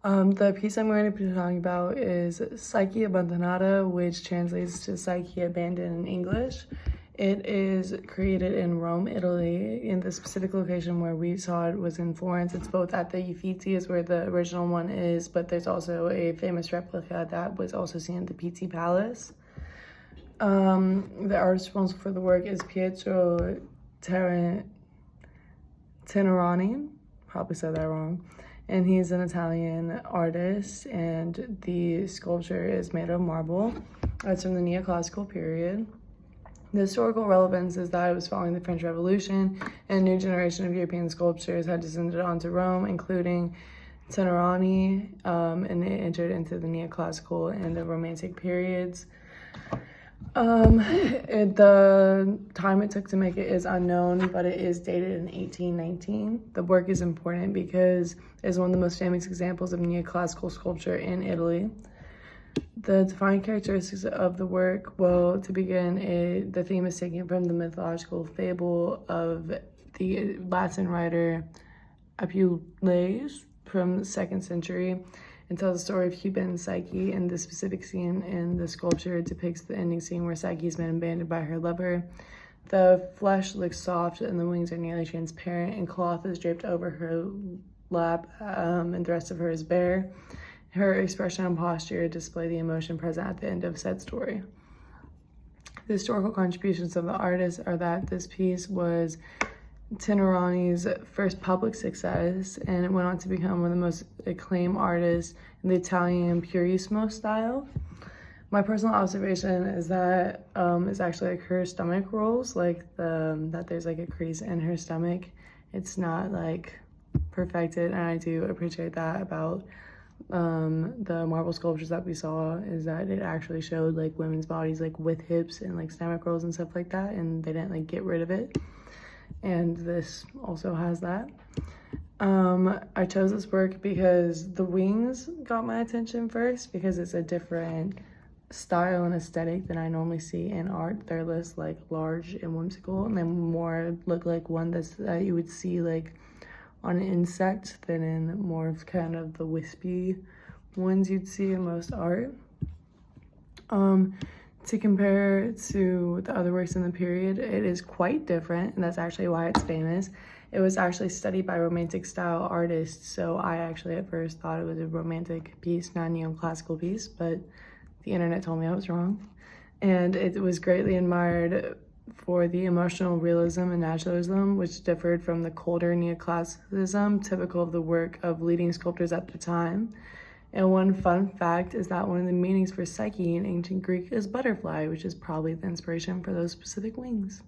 The piece I'm going to be talking about is Psyche Abandonata, which translates to Psyche Abandoned in English. It is created in Rome, Italy. In the specific location where we saw it was in Florence. It's both at the Uffizi is where the original one is, but there's also a famous replica that was also seen at the Pitti Palace. The artist responsible for the work is Pietro Tenerani, probably said that wrong, and he's an Italian artist, and the sculpture is made of marble. It's from the neoclassical period. The historical relevance is that it was following the French Revolution, and a new generation of European sculptors had descended onto Rome, including Tenerani, and it entered into the neoclassical and the Romantic periods. The time it took to make it is unknown, but it is dated in 1819. The work is important because it's one of the most famous examples of neoclassical sculpture in Italy. The defining characteristics of the work, well, to begin, the theme is taken from the mythological fable of the Latin writer Apuleius from the 2nd century, and tells the story of Cupid and Psyche. And the specific scene in the sculpture depicts the ending scene where Psyche has been abandoned by her lover. The flesh looks soft and the wings are nearly transparent, and cloth is draped over her lap, and the rest of her is bare. Her expression and posture display the emotion present at the end of said story. The historical contributions of the artist are that this piece was Tenerani's first public success, and it went on to become one of the most acclaimed artists in the Italian Purismo style. My personal observation is that it's actually like her stomach rolls, like that there's like a crease in her stomach. It's not like perfected, and I do appreciate that about the marble sculptures that we saw, is that it actually showed like women's bodies like with hips and like stomach rolls and stuff like that, and they didn't like get rid of it. And this also has that. I chose this work because the wings got my attention first, because it's a different style and aesthetic than I normally see in art. They're less like large and whimsical, and they more look like one that you would see like on an insect than in more of kind of the wispy ones you'd see in most art. To compare to the other works in the period, it is quite different, and that's actually why it's famous. It was actually studied by Romantic style artists, so I actually at first thought it was a Romantic piece, not a neoclassical piece, but the internet told me I was wrong. And it was greatly admired for the emotional realism and naturalism, which differed from the colder neoclassicism typical of the work of leading sculptors at the time. And one fun fact is that one of the meanings for Psyche in ancient Greek is butterfly, which is probably the inspiration for those specific wings.